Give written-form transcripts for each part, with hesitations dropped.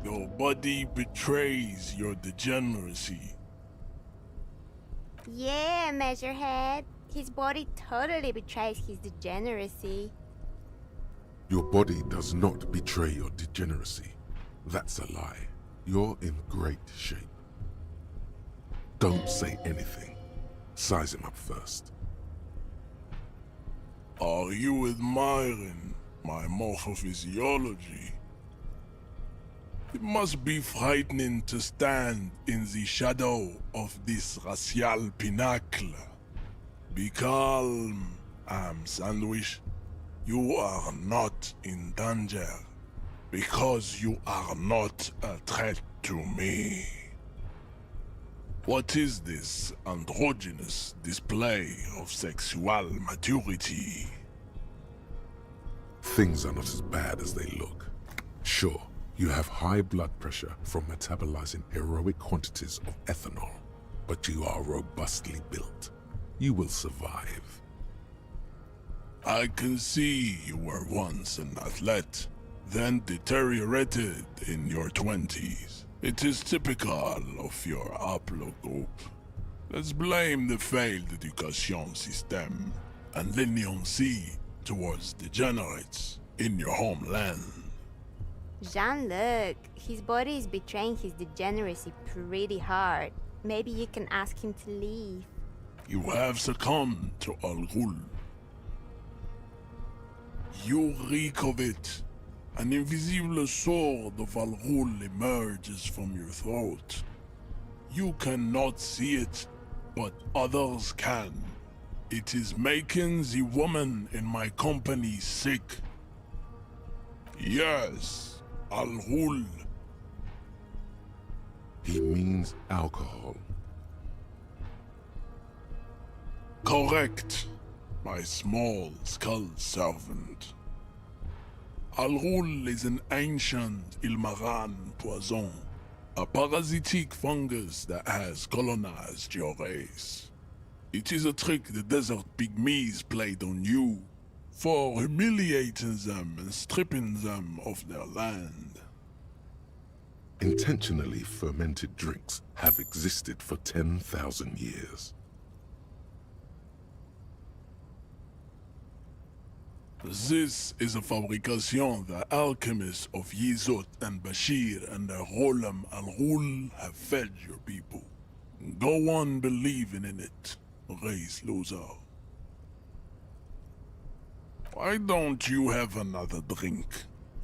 Your body betrays your degeneracy. Yeah, Measurehead. His body totally betrays his degeneracy. Your body does not betray your degeneracy. That's a lie. You're in great shape. Don't say anything. Size him up first. Are you admiring my morphophysiology? It must be frightening to stand in the shadow of this racial pinnacle. Be calm, Sandwich. You are not in danger, because you are not a threat to me. What is this androgynous display of sexual maturity? Things are not as bad as they look. Sure, you have high blood pressure from metabolizing heroic quantities of ethanol, but you are robustly built. You will survive. I can see you were once an athlete, then deteriorated in your 20s. It is typical of your haplogroup. Let's blame the failed education system and leniency towards degenerates in your homeland. Jean-Luc, his body is betraying his degeneracy pretty hard. Maybe you can ask him to leave. You have succumbed to Al-Ghul. You reek of it. An invisible sword of Al-Ghul emerges from your throat. You cannot see it, but others can. It is making the woman in my company sick. Yes, Al-Ghul. He means alcohol. Correct, my small skull servant. Al-Ghul is an ancient Ilmaran poison, a parasitic fungus that has colonized your race. It is a trick the desert pygmies played on you for humiliating them and stripping them of their land. Intentionally fermented drinks have existed for 10,000 years. This is a fabrication the alchemists of Yizot and Bashir and their Rolam Al-Ghul have fed your people. Go on believing in it, race loser. Why don't you have another drink?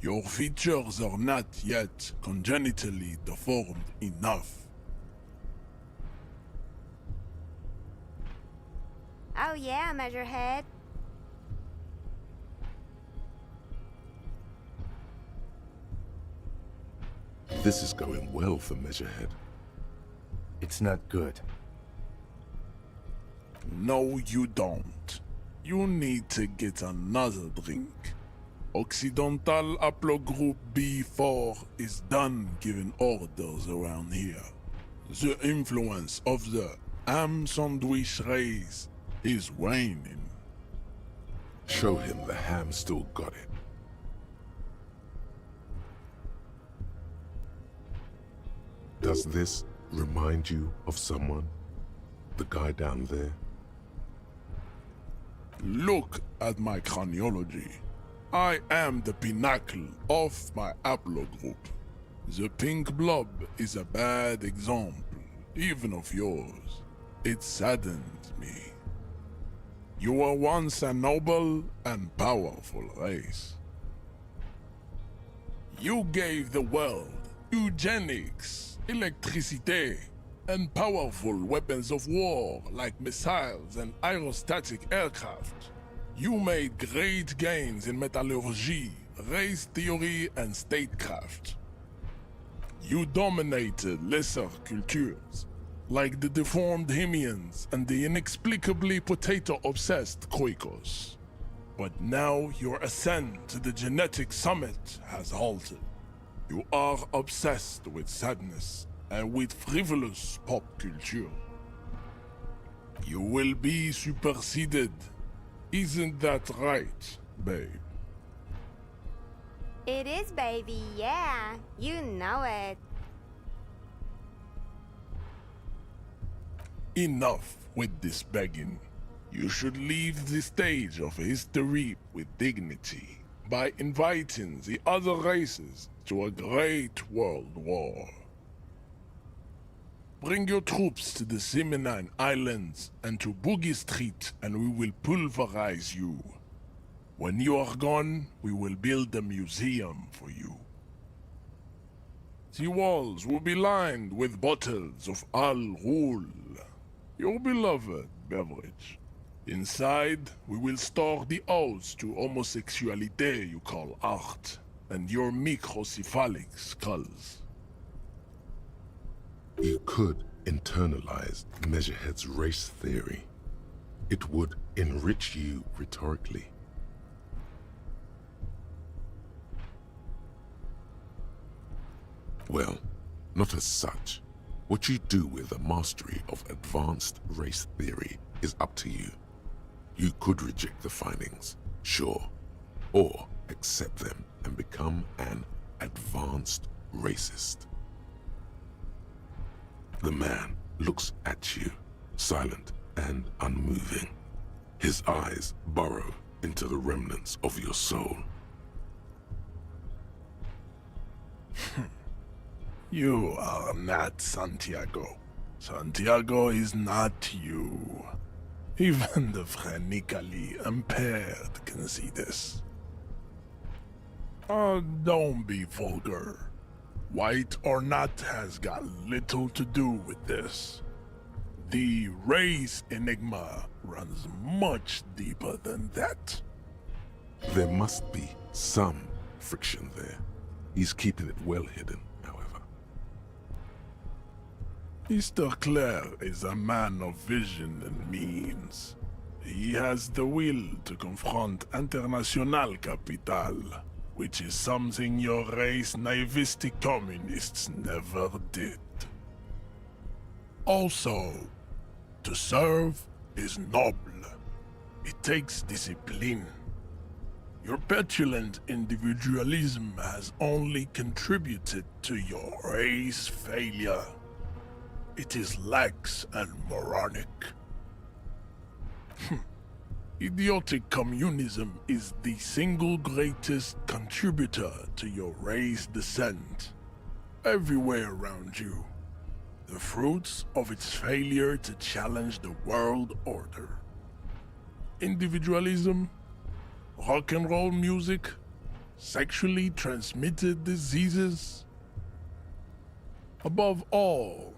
Your features are not yet congenitally deformed enough. Oh yeah, Measurehead. This is going well for Measurehead. It's not good. No, you don't. You need to get another drink. Occidental Haplogroup B4 is done giving orders around here. The influence of the ham sandwich race is waning. Show him the ham still got it. Does this remind you of someone? The guy down there? Look at my craniology. I am the pinnacle of my haplogroup. The pink blob is a bad example, even of yours. It saddens me. You were once a noble and powerful race. You gave the world eugenics, electricity, and powerful weapons of war like missiles and aerostatic aircraft. You made great gains in metallurgy, race theory, and statecraft. You dominated lesser cultures, like the deformed Hemians and the inexplicably potato-obsessed Quakers. But now your ascent to the genetic summit has halted. You are obsessed with sadness and with frivolous pop culture. You will be superseded. Isn't that right, babe? It is, baby, yeah. You know it. Enough with this begging. You should leave the stage of history with dignity by inviting the other races to a great world war. Bring your troops to the Simonine Islands and to Boogie Street and we will pulverize you. When you are gone, we will build a museum for you. The walls will be lined with bottles of Al Ghul, your beloved beverage. Inside, we will store the odes to homosexuality you call art, and your microcephalic skulls. You could internalize Measurehead's race theory. It would enrich you rhetorically. Well, not as such. What you do with a mastery of advanced race theory is up to you. You could reject the findings, sure, or accept them and become an advanced racist. The man looks at you, silent and unmoving. His eyes burrow into the remnants of your soul. You are not Santiago. Santiago is not you. Even the phrenically impaired can see this. Don't be vulgar. White or not has got little to do with this. The race enigma runs much deeper than that. There must be some friction there. He's keeping it well hidden, however. Mr. Clare is a man of vision and means. He has the will to confront international capital, which is something your race naivistic communists never did. Also, to serve is noble. It takes discipline. Your petulant individualism has only contributed to your race failure. It is lax and moronic. Idiotic communism is the single greatest contributor to your race descent. Everywhere around you. The fruits of its failure to challenge the world order. Individualism, rock and roll music, sexually transmitted diseases. Above all,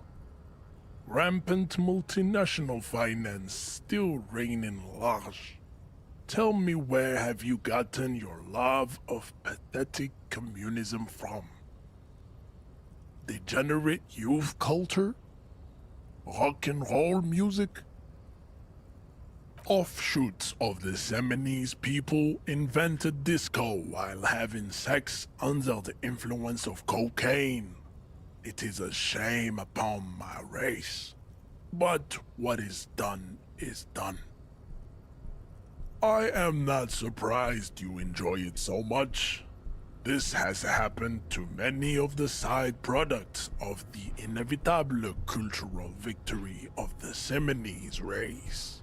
rampant multinational finance still reigning large. Tell me, where have you gotten your love of pathetic communism from? Degenerate youth culture? Rock and roll music? Offshoots of the Seminoles people invented disco while having sex under the influence of cocaine. It is a shame upon my race. But what is done is done. I am not surprised you enjoy it so much. This has happened to many of the side products of the inevitable cultural victory of the Seminoles race.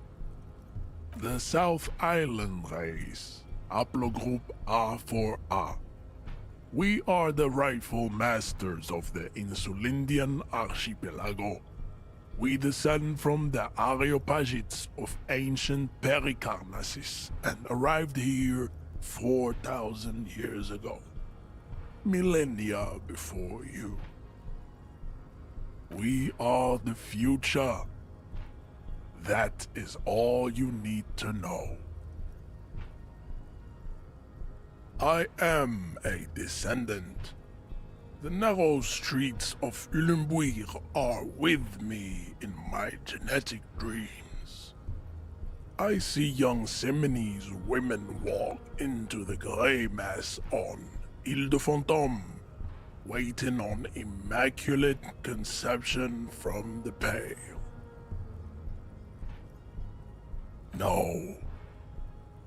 The South Island race, haplogroup A4A. We are the rightful masters of the Insulindian archipelago. We descend from the Areopagites of ancient Pericarnassus and arrived here 4,000 years ago. Millennia before you. We are the future. That is all you need to know. I am a descendant. The narrow streets of Ulimbuir are with me in my genetic dreams. I see young Seminoles women walk into the grey mass on Ile de Fantôme, waiting on immaculate conception from the pale. No,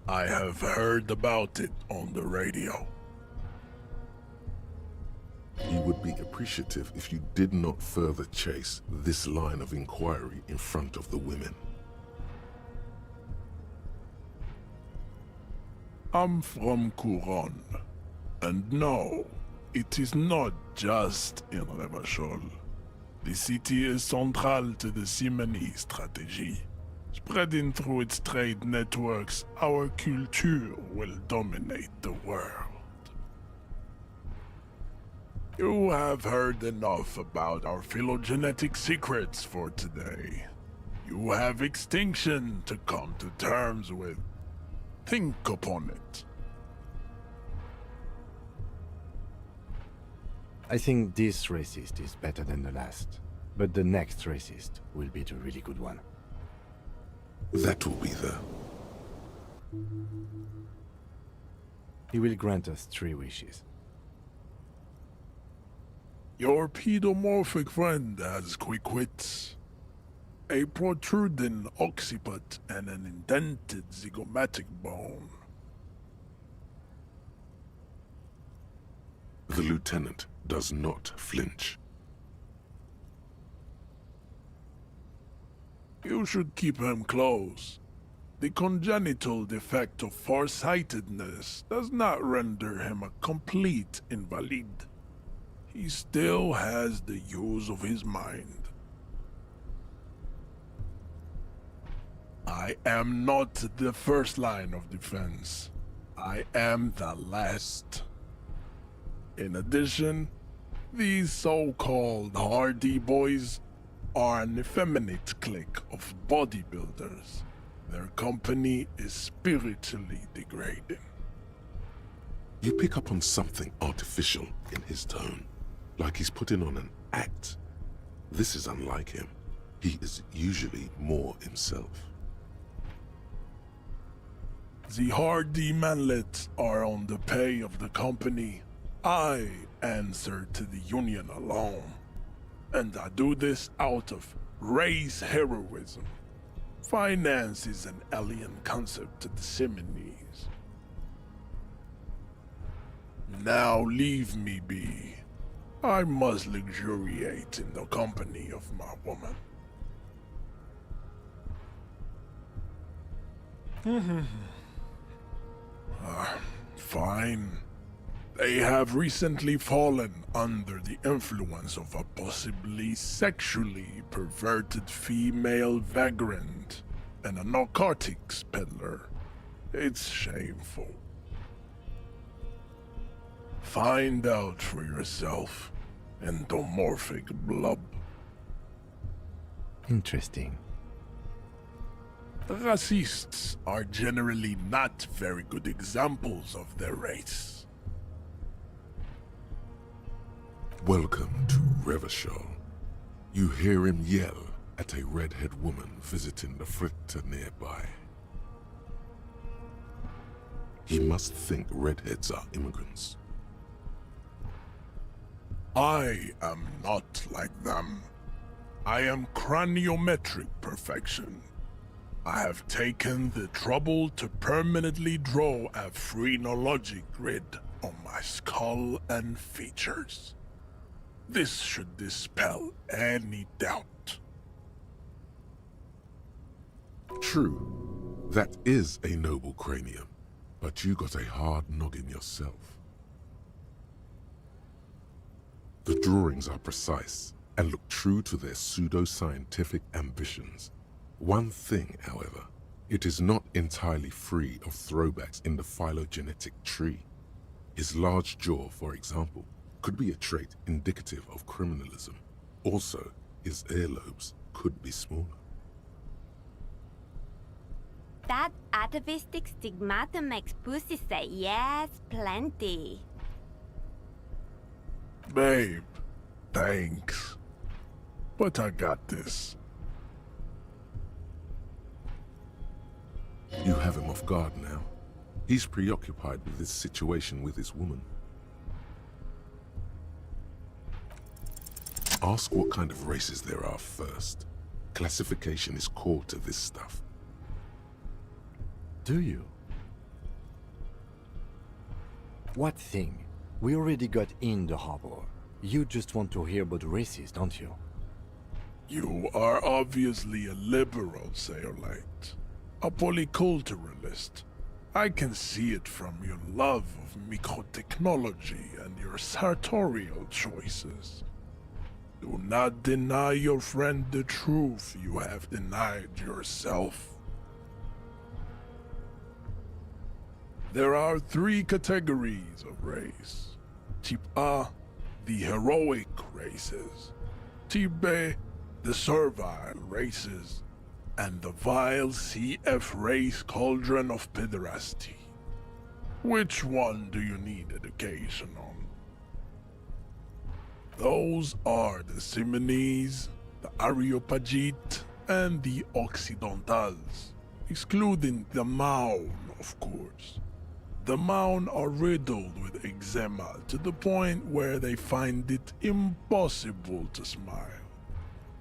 I have heard about it on the radio. would be appreciative if you did not further chase this line of inquiry in front of the women. I'm from Couronne. And no, it is not just in Revachol. The city is central to the Simony strategy. Spreading through its trade networks, our culture will dominate the world. You have heard enough about our phylogenetic secrets for today. You have extinction to come to terms with. Think upon it. I think this racist is better than the last, but the next racist will be the really good one. That will be the... He will grant us 3 wishes. Your pedomorphic friend has quick wits. A protruding occiput and an indented zygomatic bone. The lieutenant does not flinch. You should keep him close. The congenital defect of farsightedness does not render him a complete invalid. He still has the use of his mind. I am not the first line of defense. I am the last. In addition, these so-called hardy boys are an effeminate clique of bodybuilders. Their company is spiritually degrading. You pick up on something artificial in his tone, like he's putting on an act. This is unlike him. He is usually more himself. The hardy manlets are on the pay of the company. I answer to the union alone. And I do this out of race heroism. Finance is an alien concept to the Simonies. Now leave me be. I must luxuriate in the company of my woman. Fine. They have recently fallen under the influence of a possibly sexually perverted female vagrant and a narcotics peddler. It's shameful. Find out for yourself, endomorphic blub. Interesting. Racists are generally not very good examples of their race. Welcome to Revachol. You hear him yell at a redhead woman visiting the fritter nearby. He must think redheads are immigrants. I am not like them. I am craniometric perfection. I have taken the trouble to permanently draw a phrenologic grid on my skull and features. This should dispel any doubt. True, that is a noble cranium, but you got a hard noggin yourself. The drawings are precise and look true to their pseudo-scientific ambitions. One thing, however, it is not entirely free of throwbacks in the phylogenetic tree. His large jaw, for example, could be a trait indicative of criminalism. Also, his earlobes could be smaller. That atavistic stigmata makes pussy say yes, plenty. Babe, thanks. But I got this. You have him off guard now. He's preoccupied with this situation with his woman. Ask what kind of races there are first. Classification is core to this stuff. Do you? What thing? We already got in the harbor. You just want to hear about races, don't you? You are obviously a liberal, Sayolite. A polyculturalist. I can see it from your love of microtechnology and your sartorial choices. Do not deny your friend the truth you have denied yourself. There are 3 categories of race. Type A, the heroic races. Type B, the servile races. And the vile CF race cauldron of pederasty. Which one do you need education on? Those are the Simonese, the Areopagite, and the Occidentals, excluding the Maun, of course. The Maun are riddled with eczema to the point where they find it impossible to smile.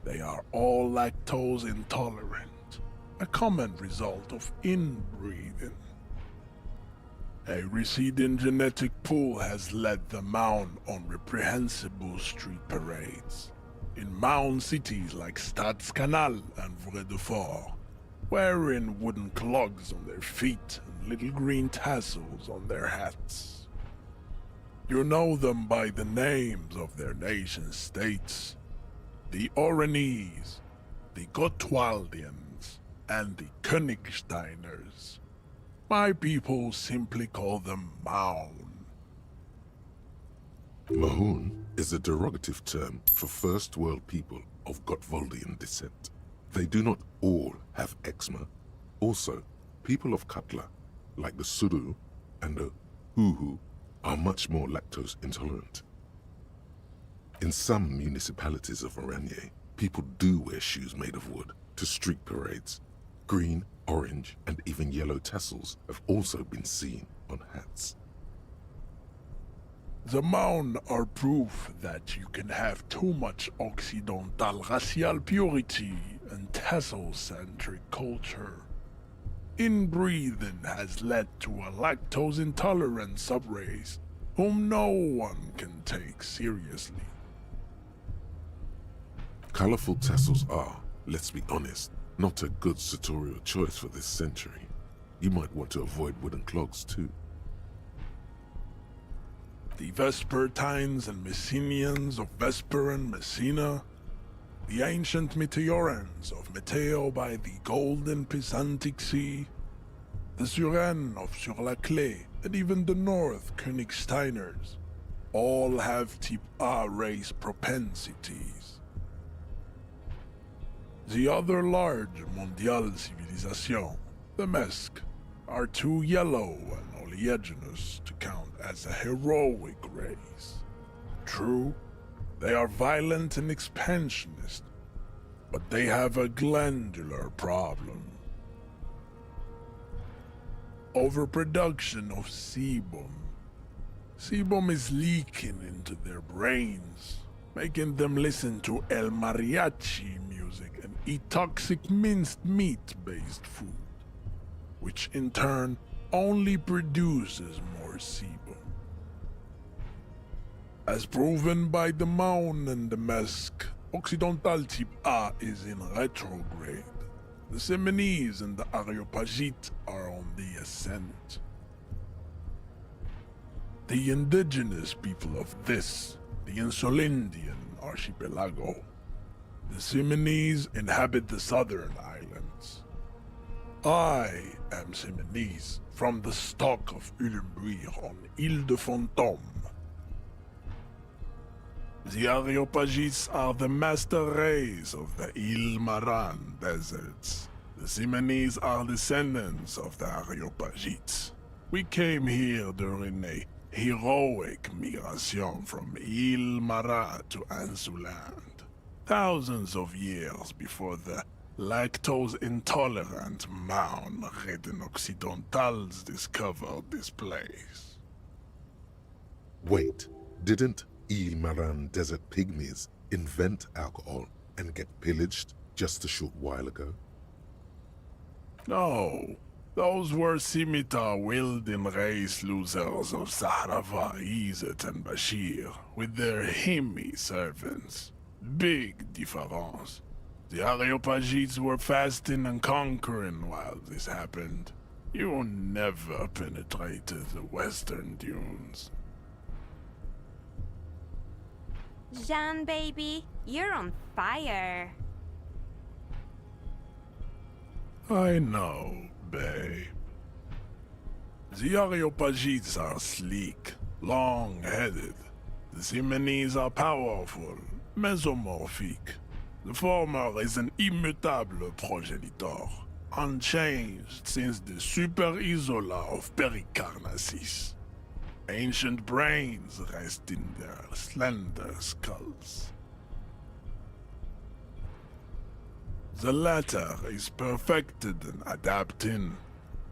They are all lactose intolerant, a common result of inbreeding. A receding genetic pool has led the Maun on reprehensible street parades. In Maun cities like Stadskanal and Vredefort, wearing wooden clogs on their feet and little green tassels on their hats. You know them by the names of their nation-states. The Oranese, the Gotwaldians, and the Königsteiners. My people simply call them Maun. Mahun is a derogative term for first world people of Gotwaldian descent. They do not all have eczema. Also, people of Katla, like the Suru and the Huhu, are much more lactose intolerant. In some municipalities of Oranje, people do wear shoes made of wood to street parades. Green, orange, and even yellow tassels have also been seen on hats. The Maun are proof that you can have too much Occidental racial purity and tassel-centric culture. Inbreeding has led to a lactose-intolerant subrace whom no one can take seriously. Colorful tassels are, let's be honest, not a good sartorial choice for this century. You might want to avoid wooden clogs too. The Vespertines and Messenians of Vesper and Messina, the ancient Meteorans of Meteo by the golden Pisantic Sea, the Suren of Sur-la-Clé, and even the North Königsteiners, all have type A race propensities. The other large mondial civilization, the Mesk, are too yellow and oleaginous to count as a heroic race. True, they are violent and expansionist, but they have a glandular problem. Overproduction of sebum. Sebum is leaking into their brains, making them listen to El Mariachi music and eat toxic minced meat-based food, which in turn only produces more sebum. As proven by the Maun and the Mesk, Occidental type A is in retrograde. The Simonese and the Areopagite are on the ascent. The indigenous people of this, the Insulindian archipelago. The Simonese inhabit the southern islands. I am Simonese, from the stock of Ulembuir on Ile de Fantôme. The Areopagites are the master race of the Ile Maran deserts. The Simonese are descendants of the Areopagites. We came here during a heroic migration from Ile Maran to Ansuland, thousands of years before the lactose-intolerant Maun-ridden Occidentals discovered this place. Wait, didn't Ile Maran desert pygmies invent alcohol and get pillaged just a short while ago? No, Those were scimitar-wielding race losers of Zahrava, Izzet, and Bashir, with their Himmi servants. Big difference. The Areopagites were fasting and conquering while this happened. You never penetrated the western dunes. Jean, baby, you're on fire. I know, bae. The Areopagites are sleek, long-headed. The Simenes are powerful, mesomorphic. The former is an immutable progenitor, unchanged since the Super Isola of Pericarnassus. Ancient brains rest in their slender skulls. The latter is perfected and adapting.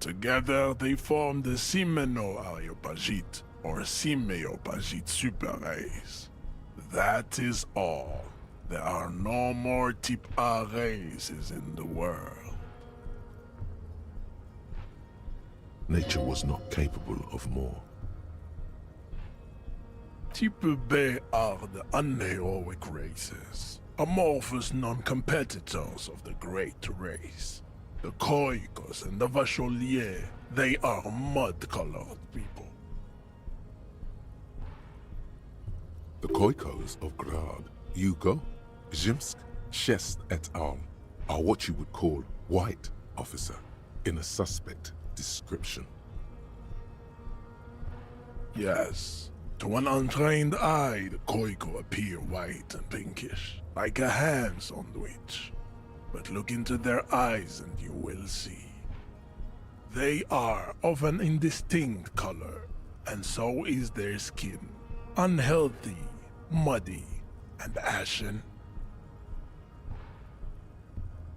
Together they form the Simeno-Areopagite, or Simeopagite superrace. That is all. There are no more type A races in the world. Nature was not capable of more. Type B are the unheroic races, amorphous non-competitors of the great race. The Khoikos and the Vacholier, they are mud-colored people. The Khoikos of Grad, Yugo, Zhimsk, Shest et al. Are what you would call white, officer, in a suspect description. Yes, to an untrained eye, the Khoiko appear white and pinkish, like a ham sandwich. But look into their eyes and you will see. They are of an indistinct color, and so is their skin. Unhealthy, muddy, and ashen.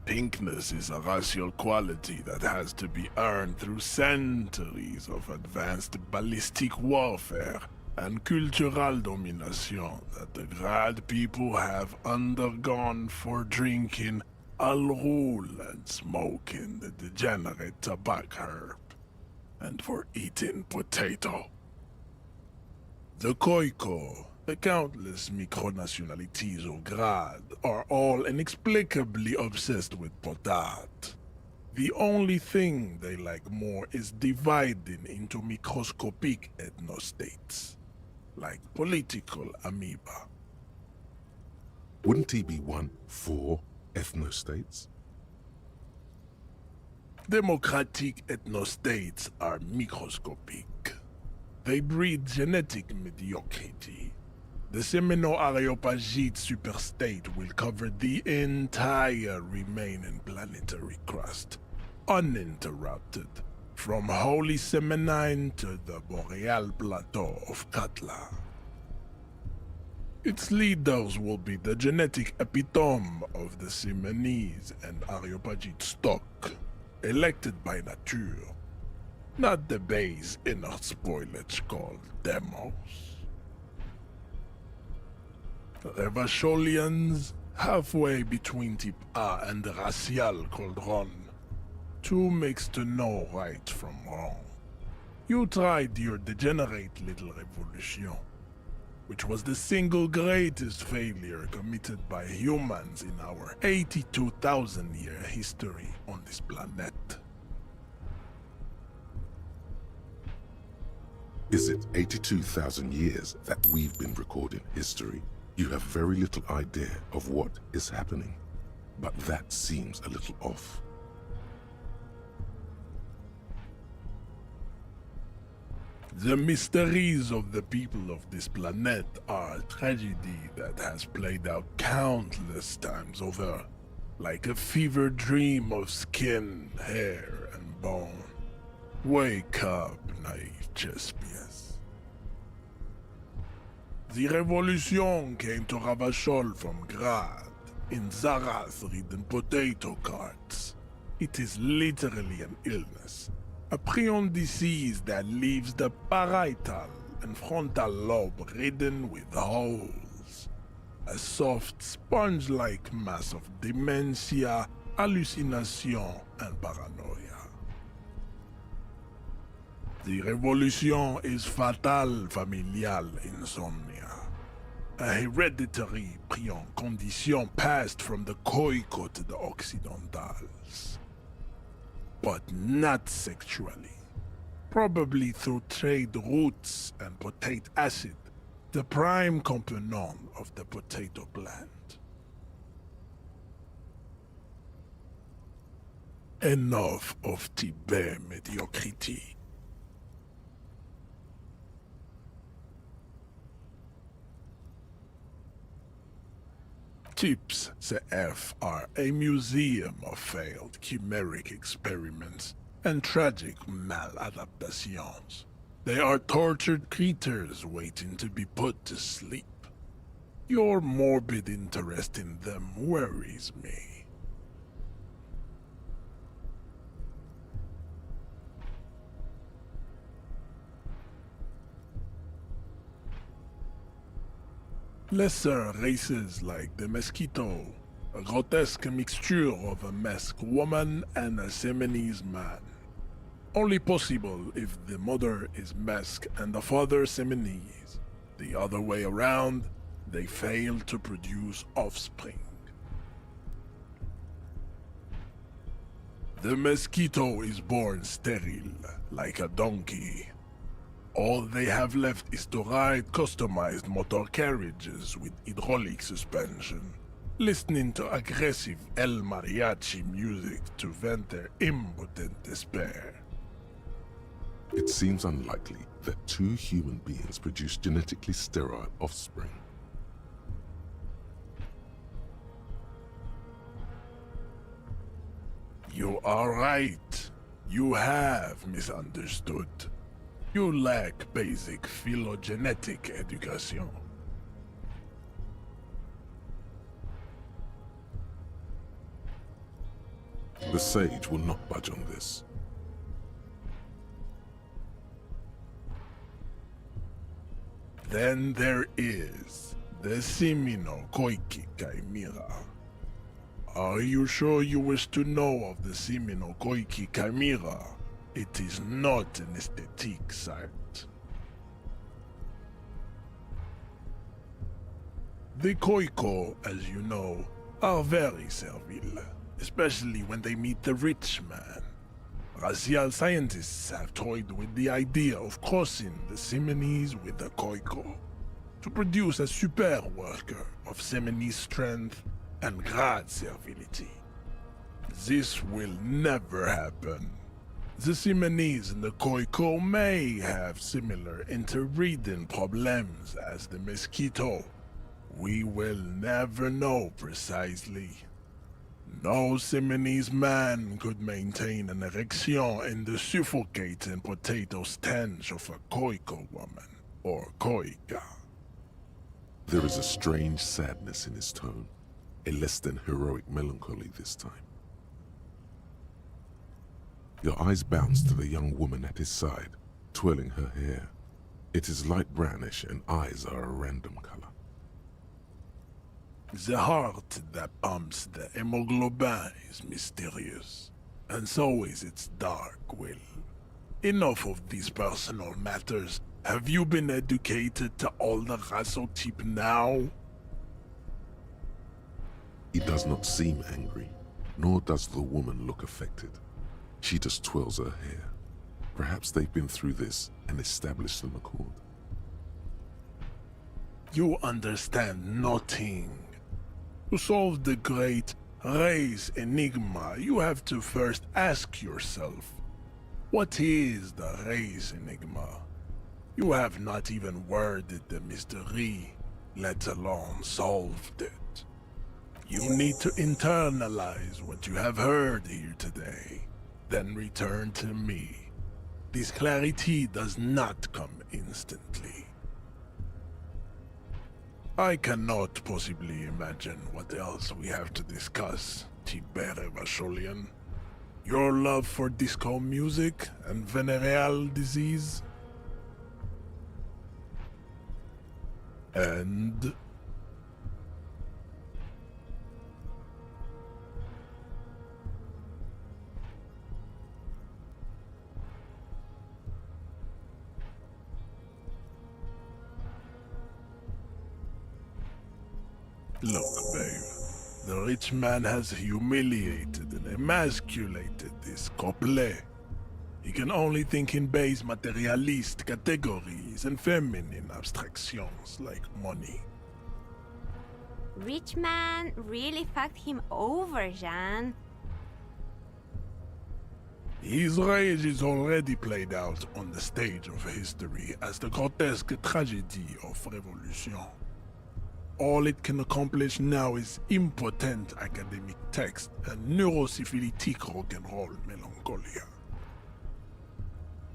Pinkness is a racial quality that has to be earned through centuries of advanced ballistic warfare and cultural domination that the Grad people have undergone for drinking Al-Rul and smoking the degenerate tobacco herb, and for eating potato. The Khoiko, the countless micronationalities of Grad, are all inexplicably obsessed with potat. The only thing they like more is dividing into microscopic ethnostates, like political amoeba. Wouldn't TB1 4 ethnostates? Democratic ethnostates are microscopic. They breed genetic mediocrity. The Semino-Areopagite superstate will cover the entire remaining planetary crust, uninterrupted, from Holy Semenine to the Boreal Plateau of Katla. Its leaders will be the genetic epitome of the Simenese and Areopagite stock, elected by nature, not the base inner spoilage called demos. The Vacholians, halfway between type A and the racial cauldron, two mixed to know right from wrong. You tried your degenerate little revolution, which was the single greatest failure committed by humans in our 82,000-year history on this planet. Is it 82,000 years that we've been recording history? You have very little idea of what is happening, but that seems a little off. The mysteries of the people of this planet are a tragedy that has played out countless times over, like a fever dream of skin, hair, and bone. Wake up, naive Chespias. The revolution came to Ravachol from Grad, in Zarath-ridden potato carts. It is literally an illness. A prion disease that leaves the parietal and frontal lobe ridden with holes. A soft, sponge-like mass of dementia, hallucination, and paranoia. The revolution is fatal familial insomnia. A hereditary prion condition passed from the Khoico to the Occidentals. But not sexually. Probably through trade routes and potate acid, the prime component of the potato plant. Enough of Tibet mediocrity. Tips CF are a museum of failed chimeric experiments and tragic maladaptations. They are tortured creatures waiting to be put to sleep. Your morbid interest in them worries me. Lesser races like the mosquito, a grotesque mixture of a masked woman and a Seminese man. Only possible if the mother is masked and the father Seminese. The other way around, they fail to produce offspring. The mosquito is born sterile, like a donkey. All they have left is to ride customized motor carriages with hydraulic suspension, listening to aggressive El Mariachi music to vent their impotent despair. It seems unlikely that two human beings produce genetically sterile offspring. You are right. You have misunderstood. You lack basic phylogenetic education. The sage will not budge on this. Then there is the Semino Koiki Chimera. Are you sure you wish to know of the Semino Koiki Chimera? It is not an aesthetic site. The Khoico, as you know, are very servile, especially when they meet the rich man. Racial scientists have toyed with the idea of crossing the Seminese with the Khoico to produce a super worker of Seminese strength and grad servility. This will never happen. The Seminese and the Khoico may have similar interbreeding problems as the mosquito. We will never know precisely. No Seminese man could maintain an erection in the suffocating potato stench of a Khoico woman, or Khoika. There is a strange sadness in his tone, a less than heroic melancholy this time. Your eyes bounce to the young woman at his side, twirling her hair. It is light brownish and eyes are a random color. The heart that pumps the hemoglobin is mysterious, and so is its dark will. Enough of these personal matters. Have you been educated to all the rasotype now? He does not seem angry, nor does the woman look affected. She just twirls her hair. Perhaps they've been through this and established an accord. You understand nothing. To solve the great race enigma, you have to first ask yourself, what is the race enigma? You have not even worded the mystery, let alone solved it. You need to internalize what you have heard here today, then return to me. This clarity does not come instantly. I cannot possibly imagine what else we have to discuss, Tibere Vasholian. Your love for disco music and venereal disease? And... Look, babe. The rich man has humiliated and emasculated this couple. He can only think in base materialist categories and feminine abstractions like money. Rich man really fucked him over, Jean. His rage is already played out on the stage of history as the grotesque tragedy of revolution. All it can accomplish now is impotent academic text and neurosyphilitic rock and roll melancholia.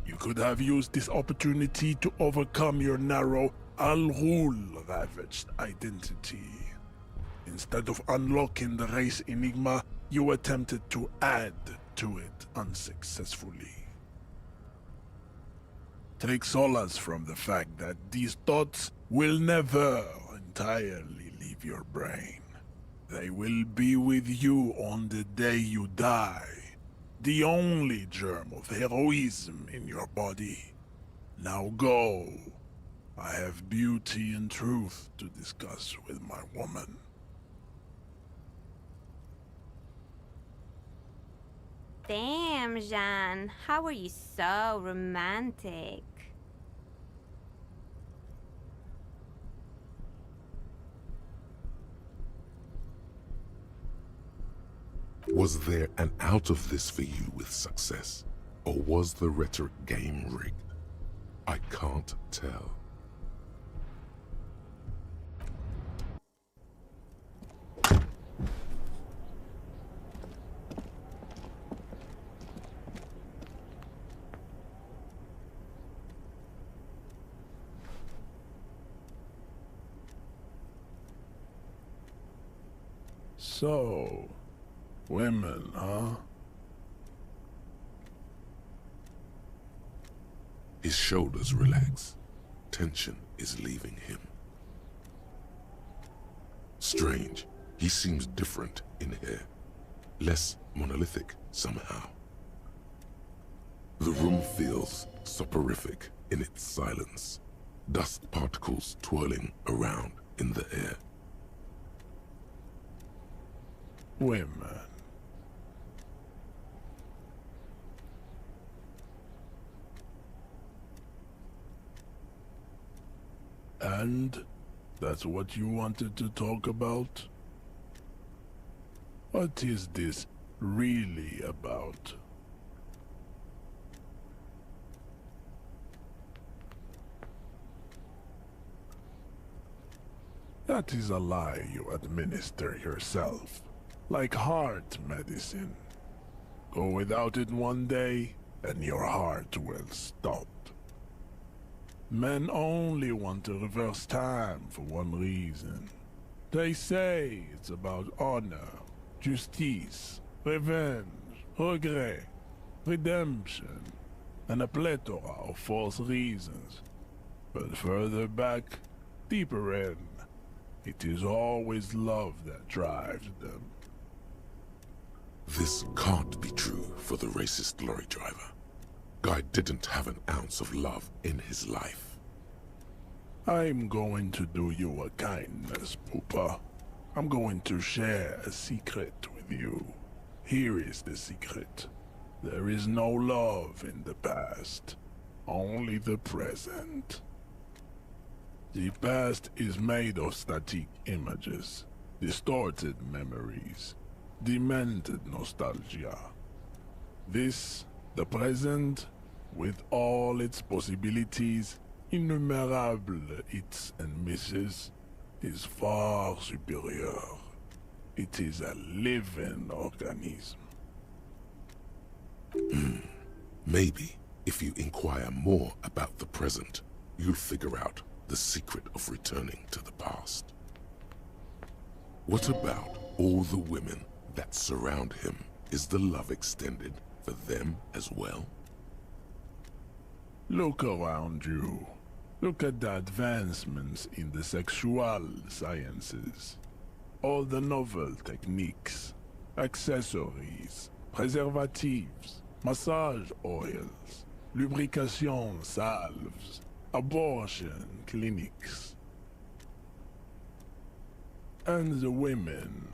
You could have used this opportunity to overcome your narrow, Al-Ghul ravaged identity. Instead of unlocking the race enigma, you attempted to add to it unsuccessfully. Take solace from the fact that these thoughts will never entirely leave your brain. They will be with you on the day you die. The only germ of heroism in your body. Now go. I have beauty and truth to discuss with my woman. Damn, Jean, how are you so romantic? Was there an out of this for you with success? Or was the rhetoric game rigged? I can't tell. So, women, huh? His shoulders relax. Tension is leaving him. Strange. He seems different in here. Less monolithic somehow. The room feels soporific in its silence. Dust particles twirling around in the air. Women. And that's what you wanted to talk about? What is this really about? That is a lie you administer yourself, like heart medicine. Go without it one day, and your heart will stop. Men only want to reverse time for one reason. They say it's about honor, justice, revenge, regret, redemption, and a plethora of false reasons. But further back, deeper in, it is always love that drives them. This can't be true for the racist lorry driver. Guy didn't have an ounce of love in his life. I'm going to do you a kindness, Poopa. I'm going to share a secret with you. Here is the secret. There is no love in the past, only the present. The past is made of static images, distorted memories, demented nostalgia. This, the present, with all its possibilities, innumerable hits and misses, is far superior. It is a living organism. Maybe, if you inquire more about the present, you'll figure out the secret of returning to the past. What about all the women that surround him? Is the love extended for them as well? Look around you. Look at the advancements in the sexual sciences. All the novel techniques, accessories, preservatives, massage oils, lubrication salves, abortion clinics. And the women.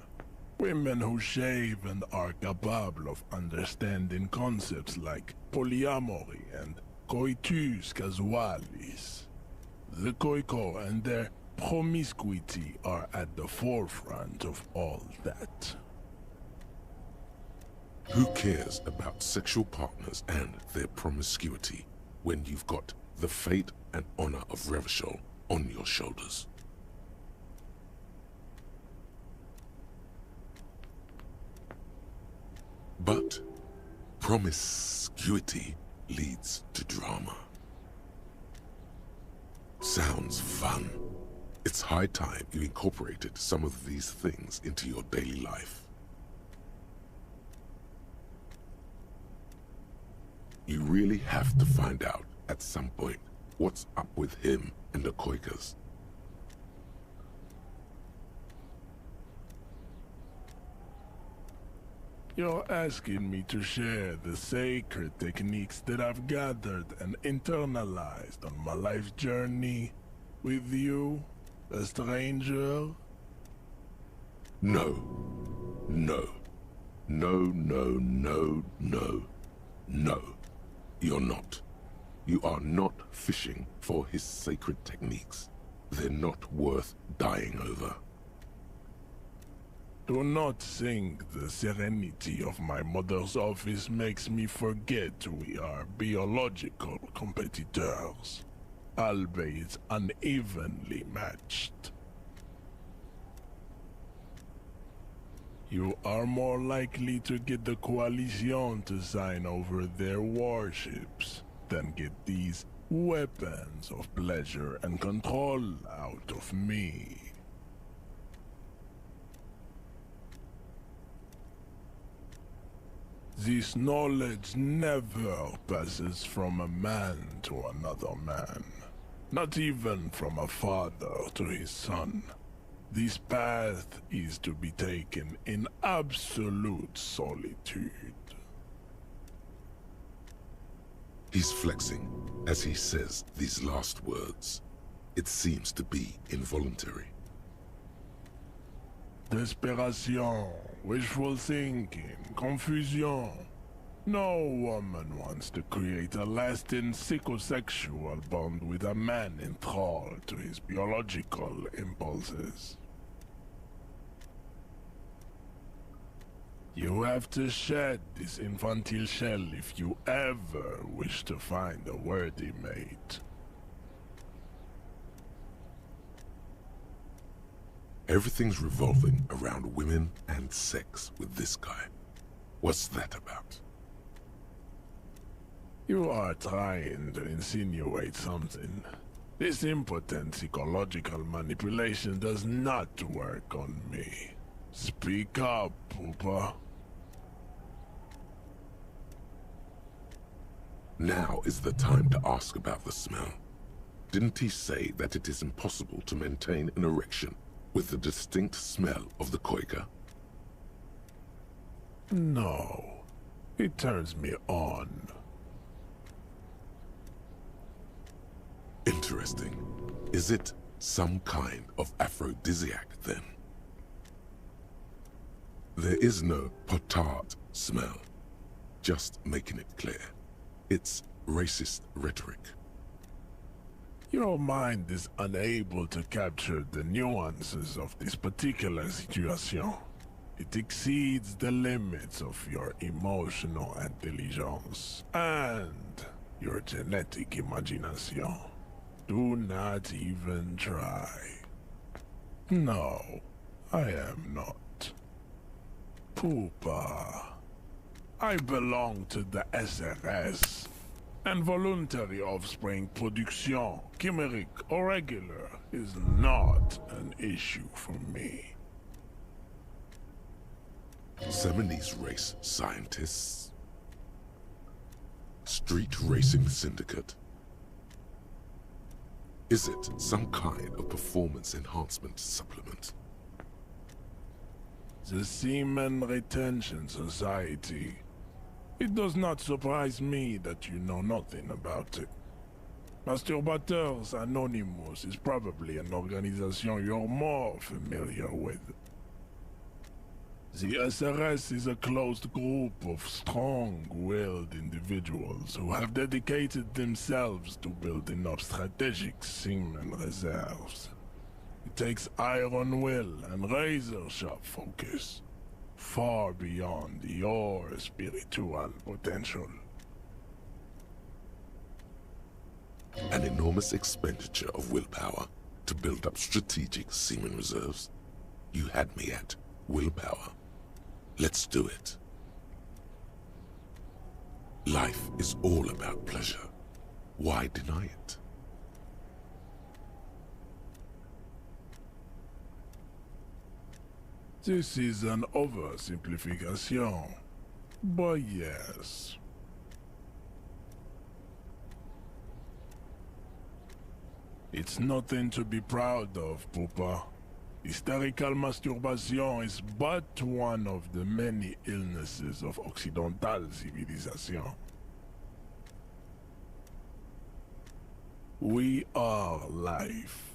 Women who shave and are capable of understanding concepts like polyamory and coitus casualis. The Khoikhoi and their promiscuity are at the forefront of all that. Who cares about sexual partners and their promiscuity when you've got the fate and honor of Revachol on your shoulders? But promiscuity leads to drama. Sounds fun. It's high time you incorporated some of these things into your daily life. You really have to find out at some point what's up with him and the Khoikas. You're asking me to share the sacred techniques that I've gathered and internalized on my life journey with you, a stranger? No. No. No, no, no, no, no. You're not. You are not fishing for his sacred techniques. They're not worth dying over. Do not think the serenity of my mother's office makes me forget we are biological competitors, albeit unevenly matched. You are more likely to get the Coalition to sign over their warships than get these weapons of pleasure and control out of me. This knowledge never passes from a man to another man, not even from a father to his son. This path is to be taken in absolute solitude. He's flexing as he says these last words. It seems to be involuntary. Desperation, wishful thinking, confusion. No woman wants to create a lasting psychosexual bond with a man enthralled to his biological impulses. You have to shed this infantile shell if you ever wish to find a worthy mate. Everything's revolving around women and sex with this guy. What's that about? You are trying to insinuate something. This impotent psychological manipulation does not work on me. Speak up, Poopa. Now is the time to ask about the smell. Didn't he say that it is impossible to maintain an erection with the distinct smell of the Khoika? No. It turns me on. Interesting. Is it some kind of aphrodisiac, then? There is no potard smell. Just making it clear. It's racist rhetoric. Your mind is unable to capture the nuances of this particular situation. It exceeds the limits of your emotional intelligence and your genetic imagination. Do not even try. No, I am not. Poopa. I belong to the SRS. And voluntary offspring production, chimeric or regular, is not an issue for me. Seminese race scientists. Street racing syndicate. Is it some kind of performance enhancement supplement? The Seaman Retention Society. It does not surprise me that you know nothing about it. Masturbateurs Anonymous is probably an organization you're more familiar with. The SRS is a closed group of strong-willed individuals who have dedicated themselves to building up strategic semen reserves. It takes iron will and razor-sharp focus, far beyond your spiritual potential. An enormous expenditure of willpower to build up strategic semen reserves. You had me at willpower. Let's do it. Life is all about pleasure. Why deny it? This is an oversimplification, but yes. It's nothing to be proud of, Pupa. Hysterical masturbation is but one of the many illnesses of Occidental civilization. We are life.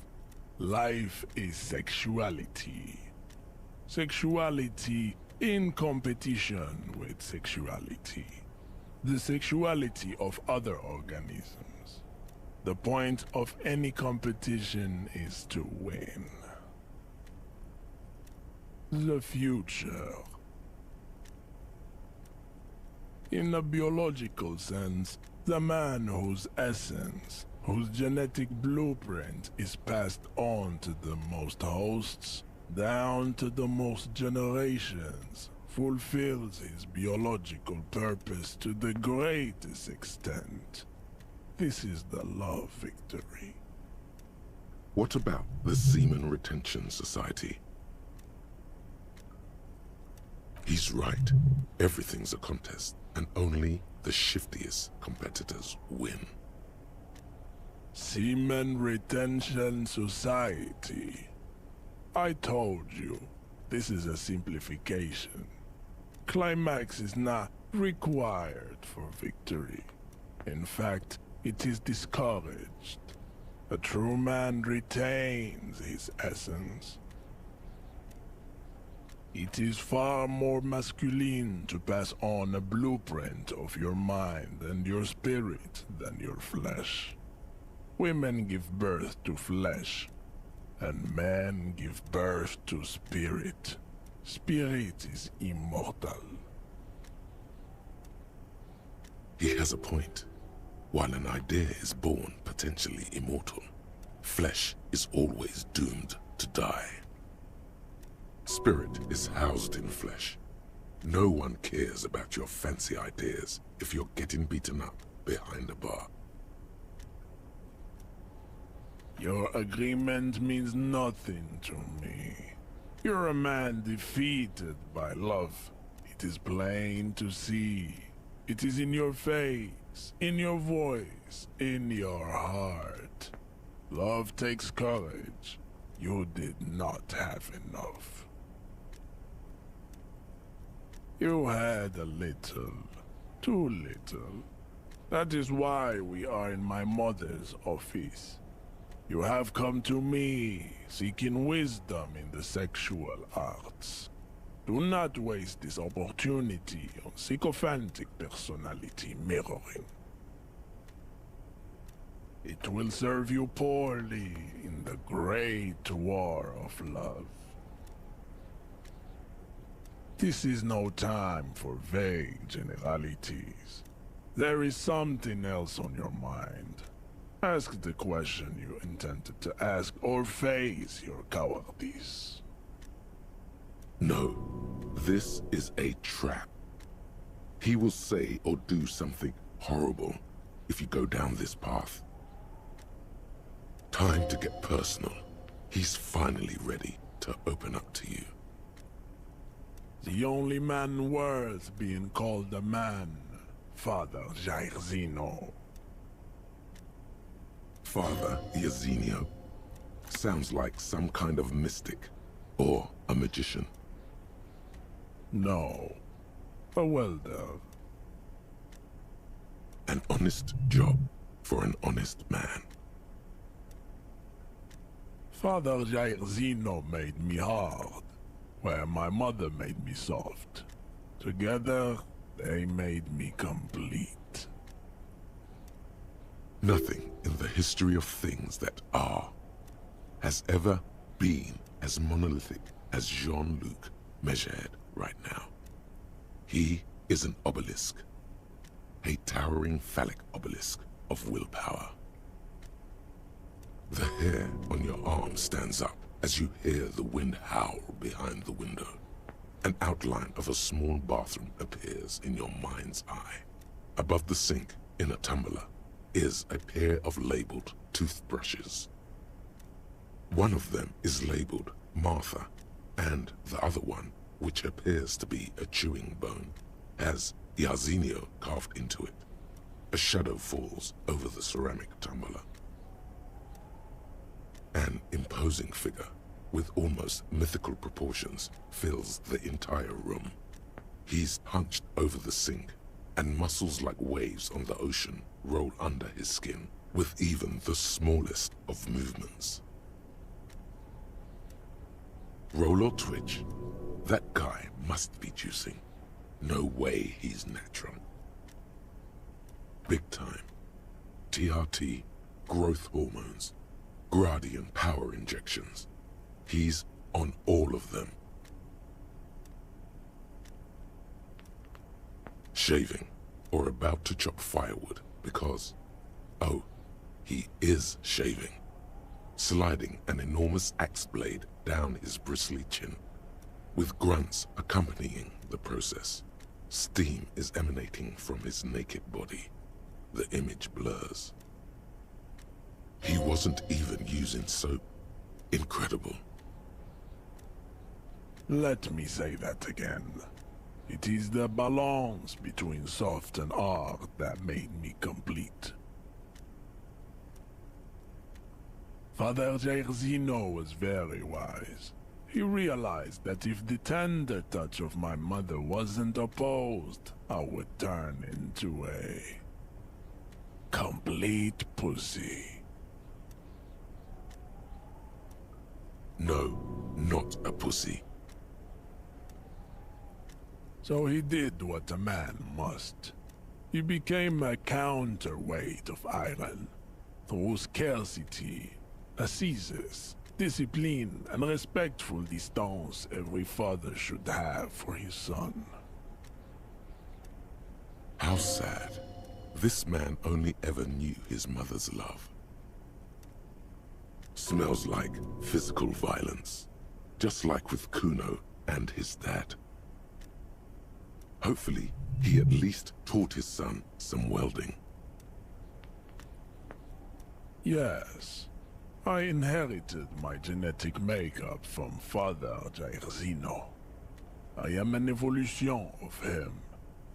Life is sexuality. Sexuality in competition with sexuality. The sexuality of other organisms. The point of any competition is to win. The future. In a biological sense, the man whose essence, whose genetic blueprint is passed on to the most hosts, down to the most generations, fulfills his biological purpose to the greatest extent. This is the love victory. What about the Semen Retention Society? He's right. Everything's a contest, and only the shiftiest competitors win. Semen Retention Society. I told you, this is a simplification. Climax is not required for victory. In fact, it is discouraged. A true man retains his essence. It is far more masculine to pass on a blueprint of your mind and your spirit than your flesh. Women give birth to flesh, and men give birth to spirit. Spirit is immortal. He has a point. While an idea is born potentially immortal, flesh is always doomed to die. Spirit is housed in flesh. No one cares about your fancy ideas if you're getting beaten up behind a bar. Your agreement means nothing to me. You're a man defeated by love. It is plain to see. It is in your face, in your voice, in your heart. Love takes courage. You did not have enough. You had a little, too little. That is why we are in my mother's office. You have come to me, seeking wisdom in the sexual arts. Do not waste this opportunity on sycophantic personality mirroring. It will serve you poorly in the great war of love. This is no time for vague generalities. There is something else on your mind. Ask the question you intended to ask, or face your cowardice. No, this is a trap. He will say or do something horrible if you go down this path. Time to get personal. He's finally ready to open up to you. The only man worth being called a man, Father Jairzino. Father Yazinio. Sounds like some kind of mystic, or a magician. No, a welder. An honest job, for an honest man. Father Jair Zeno made me hard, where my mother made me soft. Together, they made me complete. Nothing in the history of things that are has ever been as monolithic as Jean-Luc Measurehead right now. He is an obelisk, a towering phallic obelisk of willpower. The hair on your arm stands up as you hear the wind howl behind the window. An outline of a small bathroom appears in your mind's eye. Above the sink, in a tumbler, is a pair of labeled toothbrushes. One of them is labeled Martha, and the other one, which appears to be a chewing bone, has Yazinio carved into it. A shadow falls over the ceramic tumbler. An imposing figure with almost mythical proportions fills the entire room. He's hunched over the sink, and muscles like waves on the ocean roll under his skin with even the smallest of movements. Roll or twitch, that guy must be juicing. No way he's natural. Big time. TRT, growth hormones, Gradian power injections. He's on all of them. Shaving, or about to chop firewood, because, oh, he is shaving. Sliding an enormous axe blade down his bristly chin, with grunts accompanying the process. Steam is emanating from his naked body. The image blurs. He wasn't even using soap. Incredible. Let me say that again. It is the balance between soft and hard that made me complete. Father Jair Zeno was very wise. He realized that if the tender touch of my mother wasn't opposed, I would turn into a complete pussy. No, not a pussy. So he did what a man must. He became a counterweight of iron. Through scarcity, ascesis, discipline, and respectful distance every father should have for his son. How sad. This man only ever knew his mother's love. Smells like physical violence, just like with Kuno and his dad. Hopefully, he at least taught his son some welding. Yes, I inherited my genetic makeup from Father Jair Zeno. I am an evolution of him.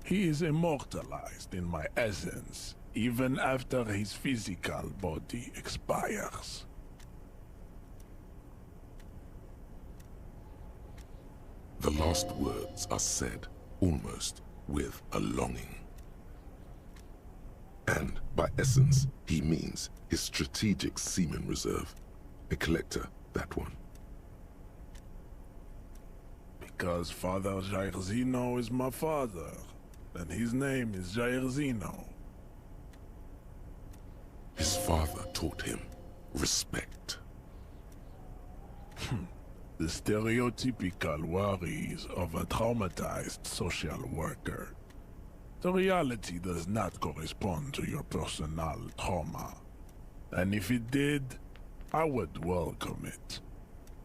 He is immortalized in my essence, even after his physical body expires. The last words are said almost with a longing. And by essence, he means his strategic semen reserve. A collector, that one. Because Father Jair Zeno is my father, and his name is Jair Zeno. His father taught him respect. The stereotypical worries of a traumatized social worker. The reality does not correspond to your personal trauma. And if it did, I would welcome it.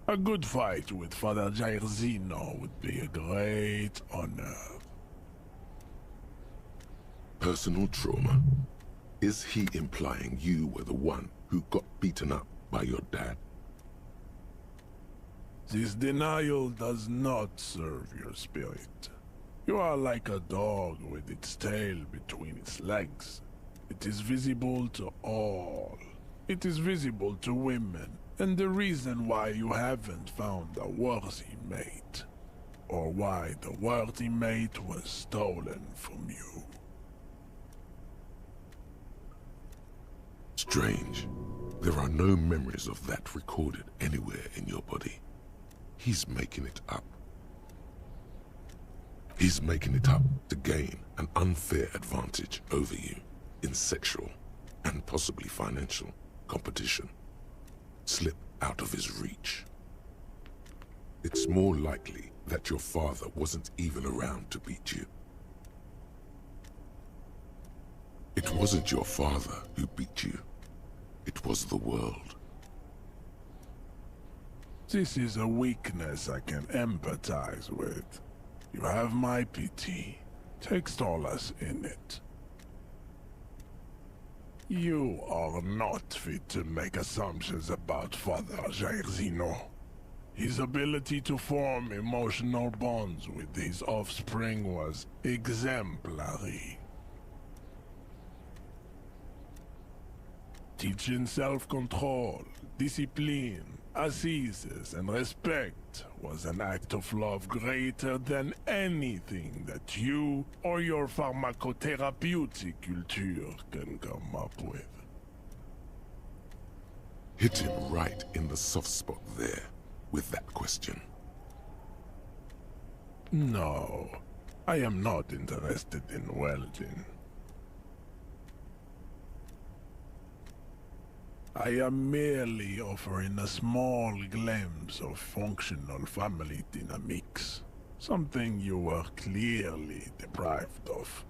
A good fight with Father Jair Zeno would be a great honor. Personal trauma? Is he implying you were the one who got beaten up by your dad? This denial does not serve your spirit. You are like a dog with its tail between its legs. It is visible to all. It is visible to women, and the reason why you haven't found a worthy mate, or why the worthy mate was stolen from you. Strange. There are no memories of that recorded anywhere in your body. He's making it up. He's making it up to gain an unfair advantage over you in sexual and possibly financial competition. Slip out of his reach. It's more likely that your father wasn't even around to beat you. It wasn't your father who beat you. It was the world. This is a weakness I can empathize with. You have my pity. Take solace in it. You are not fit to make assumptions about Father Jair Zeno. His ability to form emotional bonds with his offspring was exemplary. Teaching self-control, discipline, assizes, and respect was an act of love greater than anything that you or your pharmacotherapeutic culture can come up with. Hit him right in the soft spot there with that question. No, I am not interested in welding. I am merely offering a small glimpse of functional family dynamics, something you were clearly deprived of.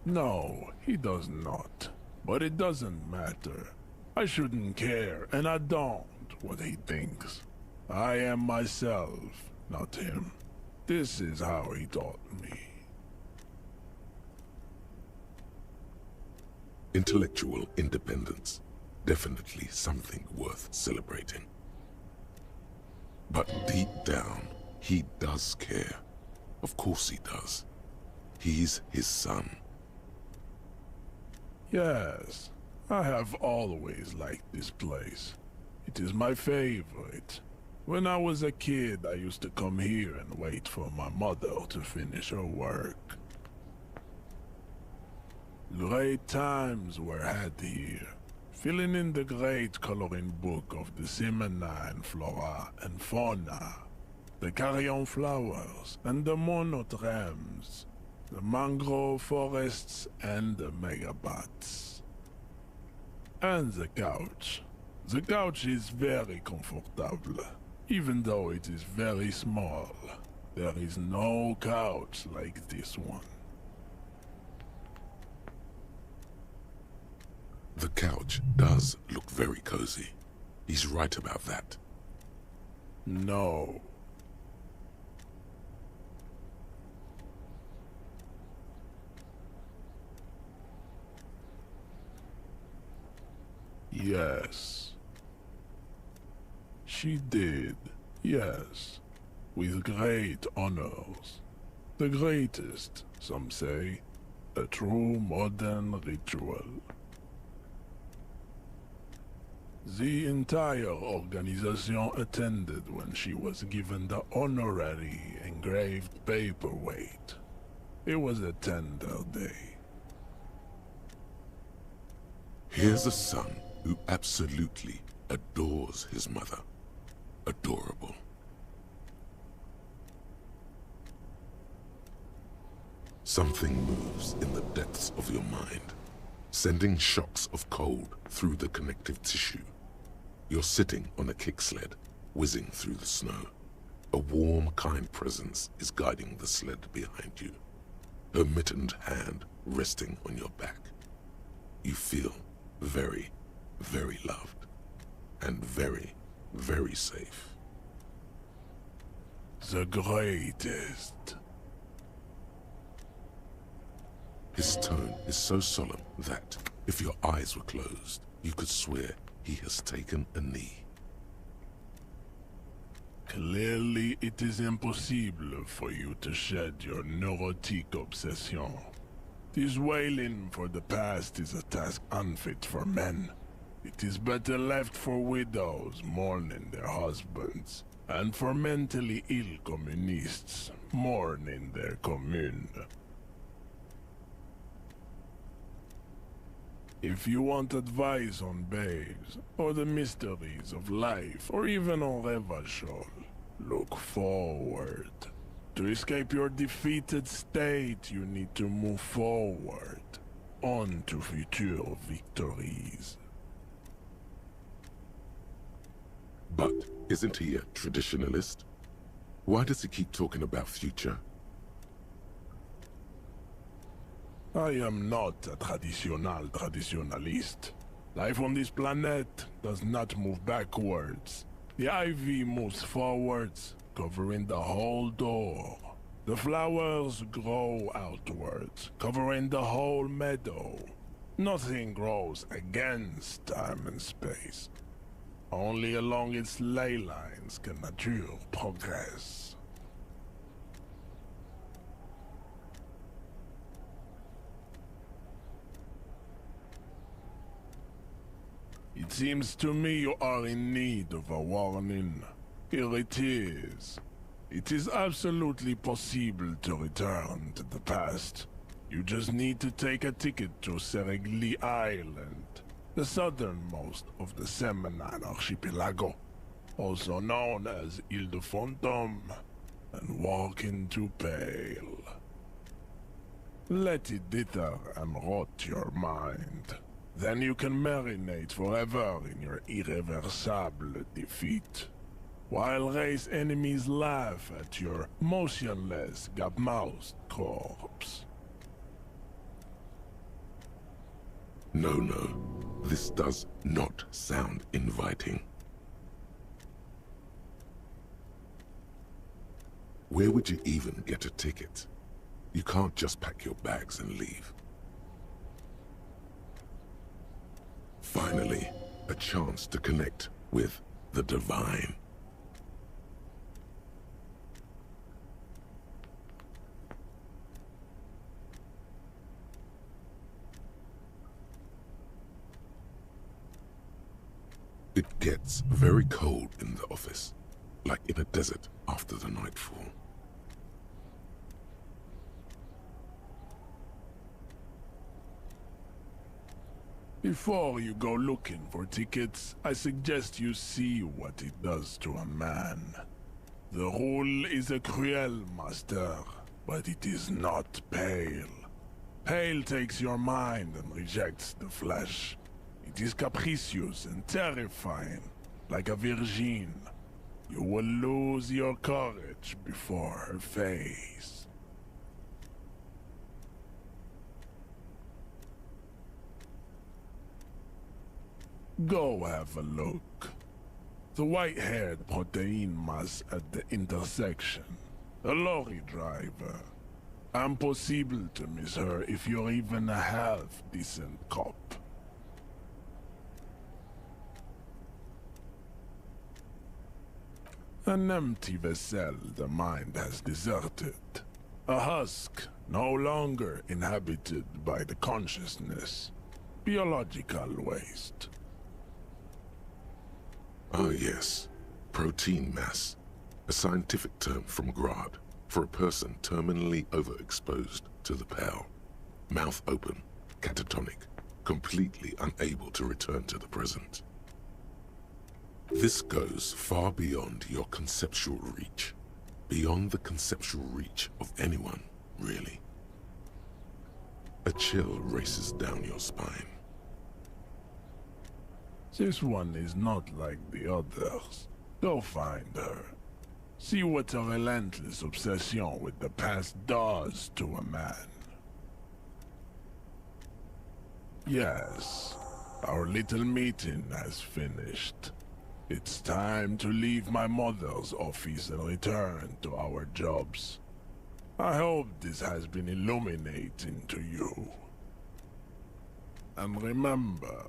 No, he does not, but it doesn't matter. I shouldn't care, and I don't, what he thinks. I am myself, not him. This is how he taught me. Intellectual independence. Definitely something worth celebrating. But deep down, he does care. Of course he does. He's his son. Yes, I have always liked this place. It is my favorite. When I was a kid, I used to come here and wait for my mother to finish her work. Great times were had here, filling in the great coloring book of the Simonine flora and fauna, the carrion flowers and the monotremes, the mangrove forests and the megabots. And the couch. The couch is very comfortable, even though it is very small. There is no couch like this one. The couch does look very cozy. He's right about that. No. Yes. She did, yes. With great honors. The greatest, some say. A true modern ritual. The entire organization attended when she was given the honorary engraved paperweight. It was a tender day. Here's a son who absolutely adores his mother. Adorable. Something moves in the depths of your mind, sending shocks of cold through the connective tissue. You're sitting on a kick sled, whizzing through the snow. A warm, kind presence is guiding the sled behind you, her mittened hand resting on your back. You feel very, very loved, and very, very safe. The greatest. His tone is so solemn that, if your eyes were closed, you could swear he has taken a knee. Clearly, it is impossible for you to shed your neurotic obsession. This wailing for the past is a task unfit for men. It is better left for widows mourning their husbands, and for mentally ill communists mourning their commune. If you want advice on babes, or the mysteries of life, or even on Revachol, look forward. To escape your defeated state, you need to move forward, on to future victories. But isn't he a traditionalist? Why does he keep talking about future? I am not a traditionalist. Life on this planet does not move backwards. The ivy moves forwards, covering the whole door. The flowers grow outwards, covering the whole meadow. Nothing grows against time and space. Only along its ley lines can nature progress. It seems to me you are in need of a warning. Here it is. It is absolutely possible to return to the past. You just need to take a ticket to Seregli Island, the southernmost of the Semenine Archipelago, also known as Ile de Fantôme, and walk into Pale. Let it deter and rot your mind. Then you can marinate forever in your irreversible defeat, while race enemies laugh at your motionless, gap-mouthed corpse. No, this does not sound inviting. Where would you even get a ticket? You can't just pack your bags and leave. Finally, a chance to connect with the divine. It gets very cold in the office, like in a desert after the nightfall. Before you go looking for tickets, I suggest you see what it does to a man. The rule is a cruel master, but it is not pale. Pale takes your mind and rejects the flesh. It is capricious and terrifying, like a virgin. You will lose your courage before her face. Go have a look. The white-haired protein mass at the intersection. A lorry driver. Impossible to miss her if you're even a half-decent cop. An empty vessel the mind has deserted. A husk no longer inhabited by the consciousness. Biological waste. Ah yes, protein mass. A scientific term from Grad for a person terminally overexposed to the pale. Mouth open, catatonic, completely unable to return to the present. This goes far beyond your conceptual reach. Beyond the conceptual reach of anyone, really. A chill races down your spine. This one is not like the others. Go find her. See what a relentless obsession with the past does to a man. Yes, our little meeting has finished. It's time to leave my mother's office and return to our jobs. I hope this has been illuminating to you. And remember,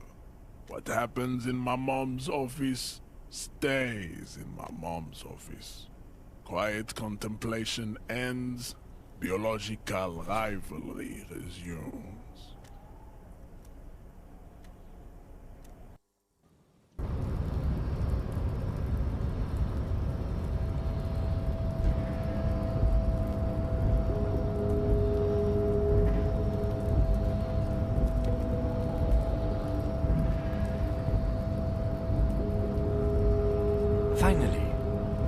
what happens in my mom's office stays in my mom's office. Quiet contemplation ends, biological rivalry resumes.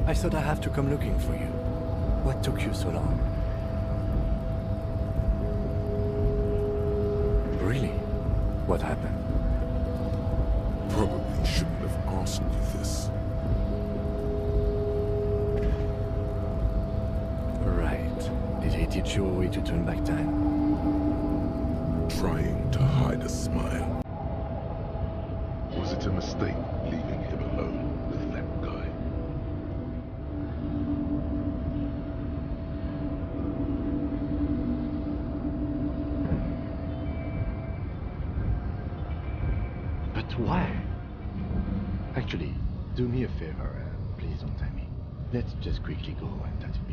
I thought I have to come looking for you. What took you so long? Really? What happened? Probably shouldn't have asked you this. Right. Did he teach you a way to turn back time? Trying to hide a smile. Was it a mistake leaving him alone with that guy? But why? Actually, do me a favor, please don't tell me. Let's just quickly go and touch it.